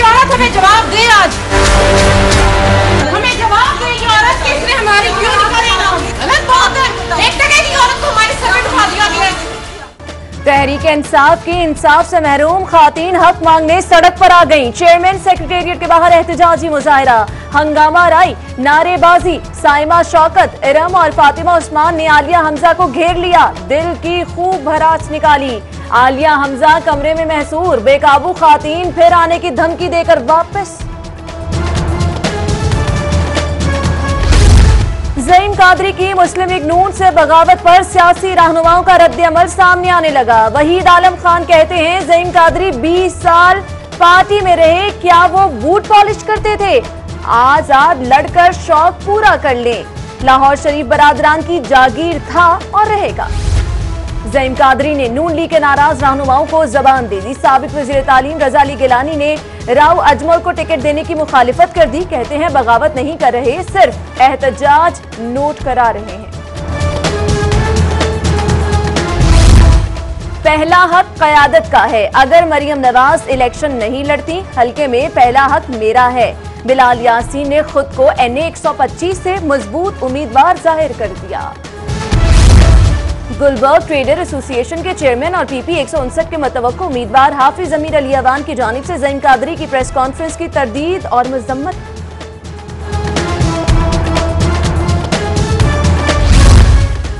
औरत हमें जवाब दे, आज हमें जवाब दे ये औरत कि इसने हमारी क्यों निकाली ना। गलत बात है, एक टके की औरत को हमारे सर में उठा दिया गया। तहरीक इंसाफ की इंसाफ से महरूम खातीन हक मांगने सड़क पर आ गईं। चेयरमैन सेक्रेटेरिएट के बाहर एहतजाजी मुजाहरा, हंगामा राई, नारेबाजी। साइमा शौकत, इरम और फातिमा उस्मान ने आलिया हमजा को घेर लिया, दिल की खूब भड़ास निकाली। आलिया हमजा कमरे में महसूर, बेकाबू खातीन फिर आने की धमकी देकर वापस। ज़ईम कादरी की मुस्लिम लीग नून से बगावत पर सियासी रहनुमाओं का रद्द-ए-अमल सामने आने लगा। वहीद आलम खान कहते हैं ज़ईम कादरी 20 साल पार्टी में रहे, क्या वो बूट पॉलिश करते थे? आजाद लड़कर शौक पूरा कर लें, लाहौर शरीफ बरादरान की जागीर था और रहेगा। ज़ईम कादरी ने नून लीग के नाराज रहनुमाओं को जबान दे दी। साबिक वज़ीर तालीम रज़ा अली गिलानी ने राव अजमल को टिकट देने की मुखालिफत कर दी। कहते हैं बगावत नहीं कर रहे, सिर्फ एहतजाज नोट करा रहे हैं। पहला हक क़यादत का है, अगर मरियम नवाज इलेक्शन नहीं लड़ती, हल्के में पहला हक मेरा है। बिलाल यासीन ने खुद को NA 125 से मजबूत उम्मीदवार जाहिर कर दिया। गुलबर्ग ट्रेडर एसोसिएशन के चेयरमैन और PP 159 के मतवक्को उम्मीदवार हाफिज अमीर अली अवान की जानिब से ज़ईम कादरी की प्रेस कॉन्फ्रेंस की तरदीद और मजम्मत।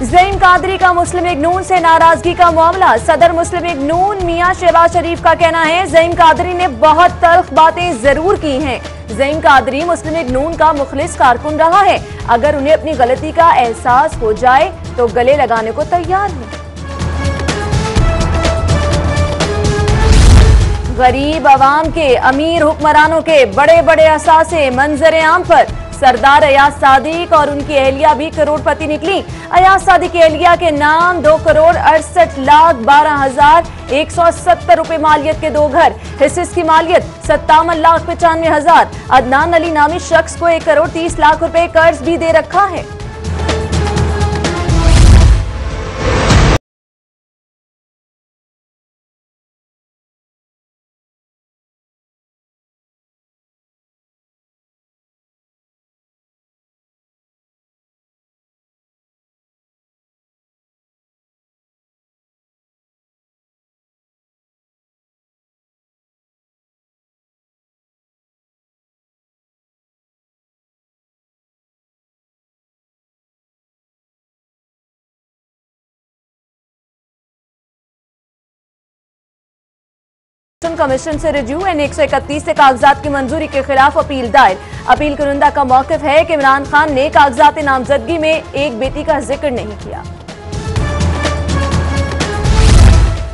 ज़ईम कादरी का मुस्लिम लीग नून से नाराजगी का मामला। सदर मुस्लिम लीग नून मियां शहबाज शरीफ का कहना है ज़ईम कादरी ने बहुत तल्ख बातें जरूर की हैं। ज़ईम कादरी मुस्लिम लीग नून का मुखलिस कारकुन रहा है, अगर उन्हें अपनी गलती का एहसास हो जाए तो गले लगाने को तैयार हूं। गरीब आवाम के, अमीर हुक्मरानों के बड़े बड़े असासे मंजर आम पर। सरदार अयाज सादिक और उनकी एहलिया भी करोड़पति निकली। अयाज सादिक की एहलिया के नाम 2,68,12,170 रुपए मालियत के 2 घर, हिस्से की मालियत 57,95,000। अदनान अली नामी शख्स को 1,30,00,000 रुपए कर्ज भी दे रखा है। कमीशन से रिव्यू NA 131 से कागजात की मंजूरी के खिलाफ अपील दायर। अपील कुरिंदा का मौक़िफ़ है कि इमरान खान ने कागजात नामजदगी में एक बेटी का जिक्र नहीं किया।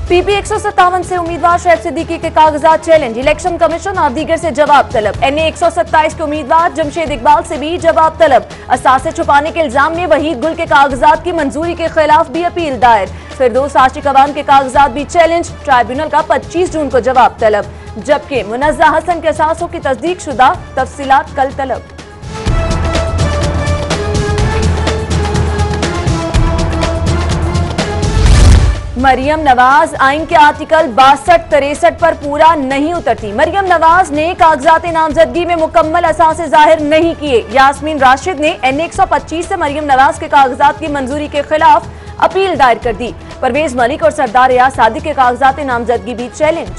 PP 157 से उम्मीदवार शोएब सिद्दीकी के कागजात चैलेंज। इलेक्शन कमीशन और दीगर से जवाब तलब। NA 127 के उम्मीदवार जमशेद इकबाल से भी जवाब तलब। असासे छुपाने के इल्जाम में वहीद गुल के कागजात की मंजूरी के खिलाफ भी अपील दायर। फिरदौस आशिक अवान के कागजात भी चैलेंज। ट्राइब्यूनल का 25 जून को जवाब तलब, जबकि मुनज़्ज़ा हसन के असासों की तस्दीक शुदा तफसीलात कल तलब। मरियम नवाज आइन के आर्टिकल 62-63 पर पूरा नहीं उतरती। मरियम नवाज ने कागजात नामजदगी में मुकम्मल असासे जाहिर नहीं किए। यास्मीन राशिद ने NA 125 से मरियम नवाज के कागजात की मंजूरी के खिलाफ अपील दायर कर दी। परवेज मलिक और सरदार अयाज सादिक के कागजात नामजदगी भी चैलेंज।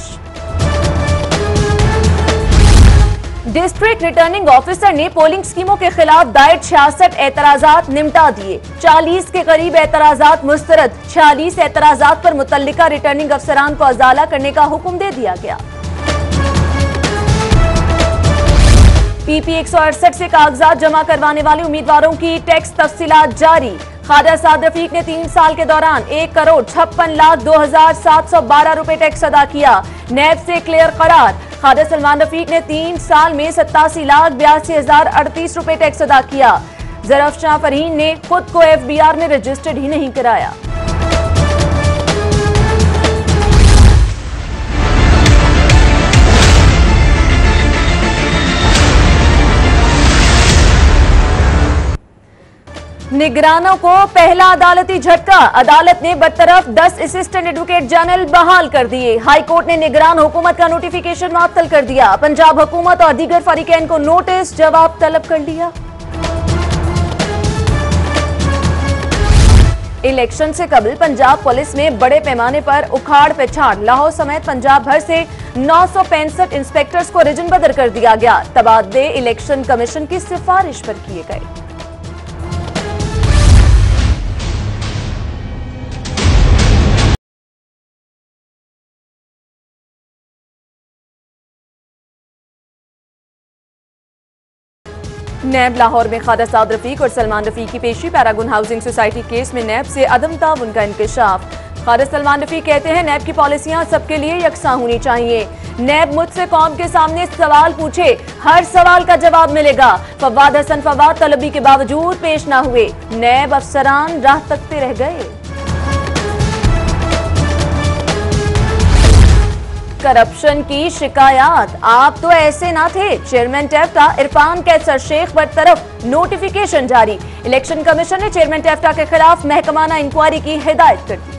डिस्ट्रिक्ट रिटर्निंग ऑफिसर ने पोलिंग स्कीमों के खिलाफ दायर 66 एतराजात निमटा दिए। 40 के करीब एतराजात मुस्तरद। 46 एतराजात पर मुतल्लिका रिटर्निंग अफसरान को अजाला करने का हुक्म दे दिया गया। PP 168 से कागजात जमा करवाने वाले उम्मीदवारों की टैक्स तफसीलात जारी। ख्वाजा साद रफीक ने 3 साल के दौरान 1,56,02,712 रुपए टैक्स अदा किया। नैब से क्लियर करार। ख्वाजा सलमान रफीक ने 3 साल में 87,82,038 रुपए टैक्स अदा किया। ज़रफ शाह फरहीन ने खुद को FBR में रजिस्टर्ड ही नहीं कराया। निगरानों को पहला अदालती झटका। अदालत ने बरतरफ 10 असिस्टेंट एडवोकेट जनरल बहाल कर दिए। हाईकोर्ट ने निगरान हुकूमत का नोटिफिकेशन मुअत्तल कर दिया। पंजाब हुकूमत और दीगर फरीकैन को नोटिस जवाब तलब कर लिया। इलेक्शन से कबल पंजाब पुलिस में बड़े पैमाने पर उखाड़ पिछाड़। लाहौर समेत पंजाब भर से 965 इंस्पेक्टर्स को रिजन बदर कर दिया गया। तबादले इलेक्शन कमीशन की सिफारिश पर किए गए। नैब लाहौर में ख्वाजा साद रफीक और सलमान रफीक की पेशी। पैरागन हाउसिंग सोसाइटी केस में नैब से अदम ताउन का इंकशाफ। ख्वाजा सलमान रफीक कहते हैं नैब की पॉलिसियां सबके लिए यकसा होनी चाहिए। नैब मुझसे कौम के सामने सवाल पूछे, हर सवाल का जवाब मिलेगा। फवाद हसन फवाद तलबी के बावजूद पेश न हुए। नैब अफसरान राह तकते रह गए। करप्शन की शिकायत, आप तो ऐसे ना थे। चेयरमैन टेफ्टा इरफान कैसर शेख बरतरफ नोटिफिकेशन जारी। इलेक्शन कमीशन ने चेयरमैन टेफ्टा के खिलाफ महकमाना इंक्वायरी की हिदायत कर दी।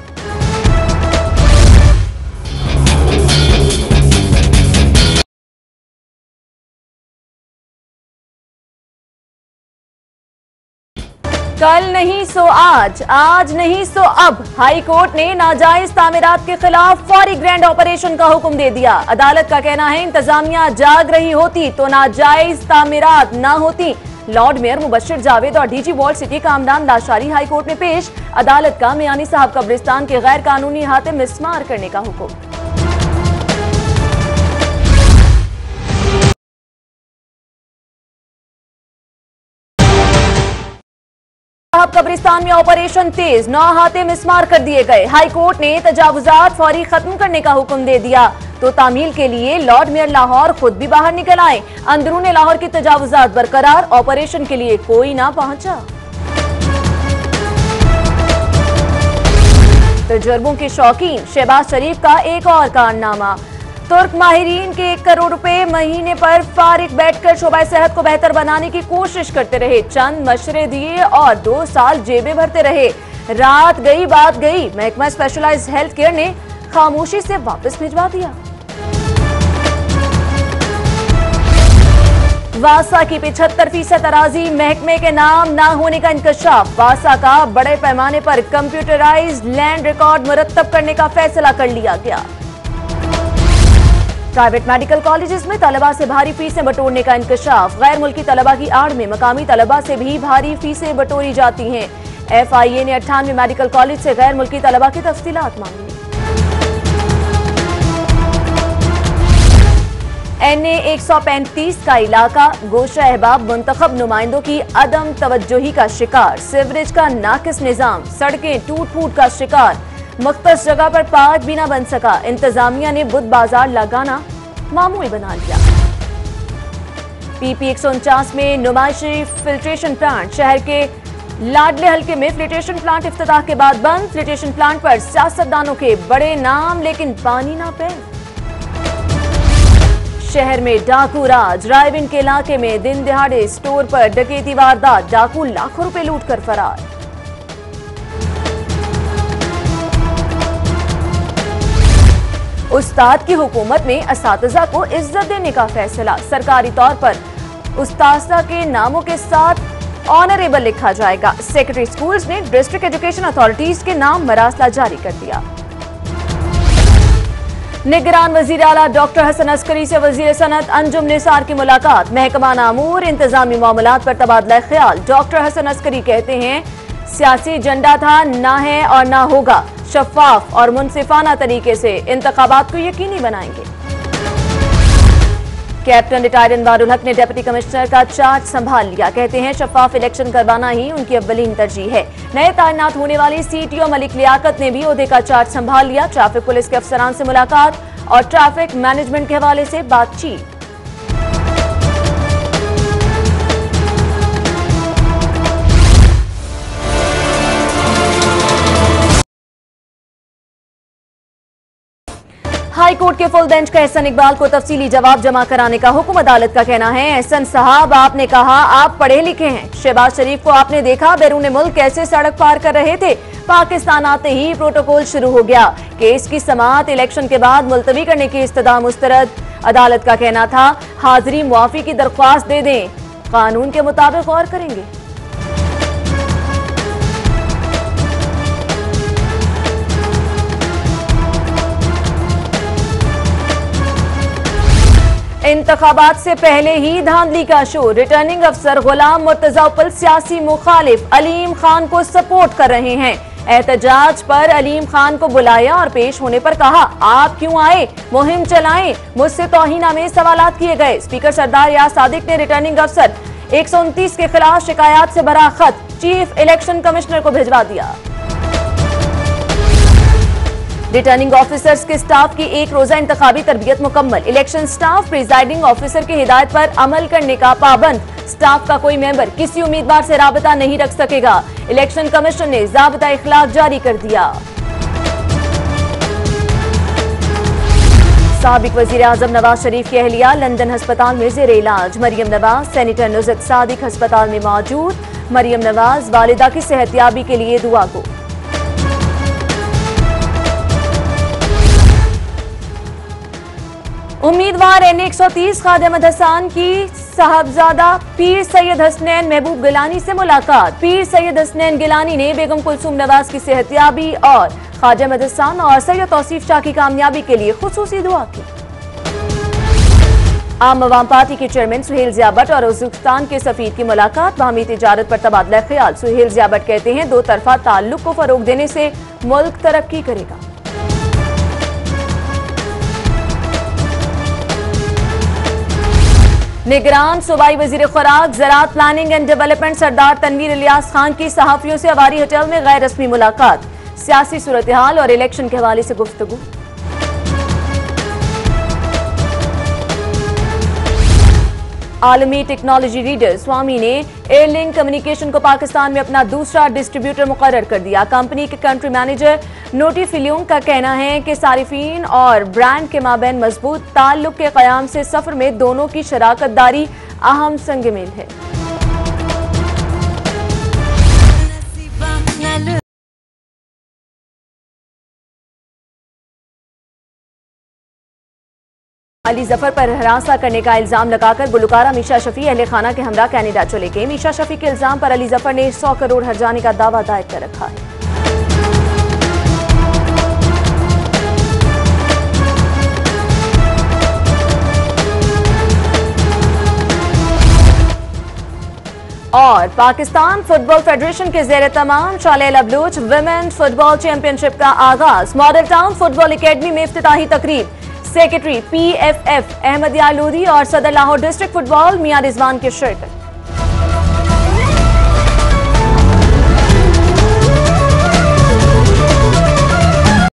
कल नहीं सो आज, आज नहीं सो अब। हाई कोर्ट ने नाजायज तामीरात के खिलाफ फौरी ग्रैंड ऑपरेशन का हुक्म दे दिया। अदालत का कहना है इंतजामिया जाग रही होती तो नाजायज तामीरात ना होती। लॉर्ड मेयर मुबश्शिर जावेद और डीजी वॉल्ड सिटी का आमदान लाशारी हाई कोर्ट में पेश। अदालत का मियानी साहब कब्रिस्तान के गैर कानूनी अहाते मिसमार करने का हुक्म। कब्रिस्तान में ऑपरेशन तेज, 9 अहाते मिसमार कर दिए गए। हाई कोर्ट ने तजावुजात फौरी खत्म करने का हुक्म दे दिया तो तामील के लिए लॉर्ड मेयर लाहौर खुद भी बाहर निकल आए। अंदरूने लाहौर की तजावुजात बरकरार, ऑपरेशन के लिए कोई ना पहुंचा। तजर्बों के शौकीन शहबाज शरीफ का एक और कारनामा। तुर्क माहिरीन के 1 करोड़ रुपए महीने पर फारिग बैठकर शोबा सेहत को बेहतर बनाने की कोशिश करते रहे। चंद मशवरे दिए और 2 साल जेबें भरते रहे। रात गई बात गई। महकमा स्पेशलाइज्ड हेल्थ केयर ने खामोशी से वापस भिजवा दिया। वासा की 75% अराजी महकमे के नाम ना होने का इंकशाफ। वासा का बड़े पैमाने पर कंप्यूटराइज्ड लैंड रिकॉर्ड मुरत्तब करने का फैसला कर लिया गया। प्राइवेट मेडिकल कॉलेजेस में तलबा से भारी फीसें बटोरने का इंकशाफ। गैर मुल्की तलबा की आड़ में मकामी तलबा से भी भारी फीसें बटोरी जाती हैं। FIA ने 98 मेडिकल कॉलेज से गैर मुल्की तलबा की तफसीलात मांगी। NA 135 का इलाका गोशा अहबाब मुंतखब नुमाइंदों की अदम तवज्जोही का शिकार। सीवरेज का नाकिस निजाम, सड़कें टूट फूट का शिकार। मुख्तस जगह पर पार्क भी न बन सका। इंतजामिया ने बुध बाजार लगाना मामूल बना लिया। PP 149 में नुमाइशी फिल्ट्रेशन प्लांट। शहर के लाडले हल्के में फिल्ट्रेशन प्लांट इफ्तिताह के बाद बंद। फिल्ट्रेशन प्लांट पर सियासतदानों के बड़े नाम लेकिन पानी ना पे। शहर में डाकू राज। रायविंड के इलाके में दिन दिहाड़े स्टोर पर डकैती वारदात। डाकू लाखों रुपए लूट कर फरार। उस्ताद की हुकूमत में असातिज़ा को इज्जत देने का फैसला। सरकारी तौर पर उस्तादा के नामों के साथ ऑनरेबल लिखा जाएगा। सेक्रेटरी स्कूल्स ने डिस्ट्रिक्ट एजुकेशन अथॉरिटीज के नाम मरासला जारी कर दिया। निगरान वजीर आला डॉक्टर हसन अस्करी से वजीर सनत अंजुम निसार की मुलाकात। महकमाना अमूर इंतजामी मामलात पर तबादला ख्याल। डॉक्टर हसन अस्करी कहते हैं सियासी एजेंडा था, ना है और ना होगा। शफाफ और मुनसिफाना तरीके से इंतखाबात को यकीनी बनाएंगे। कैप्टन रिटायर्ड अनवारुल हक ने डिप्टी कमिश्नर का चार्ज संभाल लिया। कहते हैं शफाफ इलेक्शन करवाना ही उनकी अव्वलीन तरजीह है। नए तैनात होने वाली CTO मलिक लियाकत ने भी ओहदे का चार्ज संभाल लिया। ट्रैफिक पुलिस के अफसरान से मुलाकात और ट्रैफिक मैनेजमेंट के हवाले से बातचीत। हाई कोर्ट के फुल बेंच का एहसन इकबाल को तफसीली जवाब जमा कराने का हुक्म। अदालत का कहना है, एहसन साहब आपने कहा आप पढ़े लिखे हैं, शहबाज शरीफ को आपने देखा बैरून मुल्क कैसे सड़क पार कर रहे थे, पाकिस्तान आते ही प्रोटोकॉल शुरू हो गया, केस की समाअत इलेक्शन के बाद मुलतवी करने की इस्तदा मुस्तरद। अदालत का कहना था हाजिरी मुआफी की दरख्वास्त दे दें, कानून के मुताबिक गौर करेंगे। इंतखाबात से पहले ही धांधली का शो, रिटर्निंग अफसर गुलाम मुर्तजा उपल सियासी मुखालिफ अलीम खान को सपोर्ट कर रहे हैं। एहतजाज पर अलीम खान को बुलाया और पेश होने पर कहा आप क्यों आए, मुहिम चलाएं, मुझसे तौहीनामेज सवालात किए गए। स्पीकर सरदार यार सादिक ने रिटर्निंग अफसर 129 के खिलाफ शिकायत से भरा खत चीफ इलेक्शन कमिश्नर को भिजवा दिया। रिटर्निंग ऑफिसर्स के स्टाफ की एक रोजा इंतखाबी तरबियत मुकम्मल, इलेक्शन स्टाफ प्रिजाइडिंग ऑफिसर की हिदायत पर अमल करने का पाबंद, स्टाफ का कोई मेंबर किसी उम्मीदवार से राबता नहीं रख सकेगा। इलेक्शन कमीशन ने ज़ाब्ता इखलाक जारी कर दिया। साबिक वजीर आजम नवाज शरीफ की अहलिया लंदन अस्पताल में जेर इलाज, मरियम नवाज सेनेटर नुज़रत सादिक अस्पताल में मौजूद। मरियम नवाज वालिदा की सेहतयाबी के लिए दुआ गो। उम्मीदवार NA 130 खादिम अहमद हसन की साहबजादा पीर सैयद हसनैन महबूब गिलानी से मुलाकात। पीर सैयद हसनैन गिलानी ने बेगम कुलसूम नवाज की सेहतयाबी और खादिम अहमद हसन और सैयद तौसीफ शाह की कामयाबी के लिए खुसूसी दुआ की। आम अवाम पार्टी के चेयरमैन सुहेल ज़िया भट्ट और उज़्बेकिस्तान के सफीर की मुलाकात, बाहमी तिजारत पर तबादला ख्याल। सुहेल ज़िया भट्ट कहते हैं दो तरफा ताल्लुक को फरोग देने से मुल्क तरक्की करेगा। निगरान सूबाई वजीर खुराक ज़राअत प्लानिंग एंड डेवलपमेंट सरदार तनवीर इलियास खान की सहाफियों से अवारी होटल में गैर रस्मी मुलाकात, सियासी सूरत हाल और इलेक्शन के हवाले से गुफ्तगू। आलमी टेक्नोलॉजी लीडर स्वामी ने एयरलिंक कम्युनिकेशन को पाकिस्तान में अपना दूसरा डिस्ट्रीब्यूटर मुकर्रर कर दिया। कंपनी के कंट्री मैनेजर नोटी फिलियोंग का कहना है कि सारिफीन और ब्रांड के माबैन मजबूत ताल्लुक के क़याम से सफर में दोनों की शराकत दारी अहम संग-ए-मेल है। अली जफर पर हरासा करने का इल्जाम लगाकर गुलकारा मीशा शफी अहले खाना के हमरा कनाडा चले गए। मीशा शफी के इल्जाम पर अली जफर ने 100 करोड़ हर्जाने का दावा दायर कर रखा है। और पाकिस्तान फुटबॉल फेडरेशन के जेर तमाम शालेल अबलूच विमेन फुटबॉल चैंपियनशिप का आगाज, मॉडल टाउन फुटबॉल एकेडमी में इफ्तिताही तकरीब। सेक्रेटरी PFF अहमद यार लोधी और सदर लाहौर डिस्ट्रिक्ट फुटबॉल मियां रिजवान की शिरकत।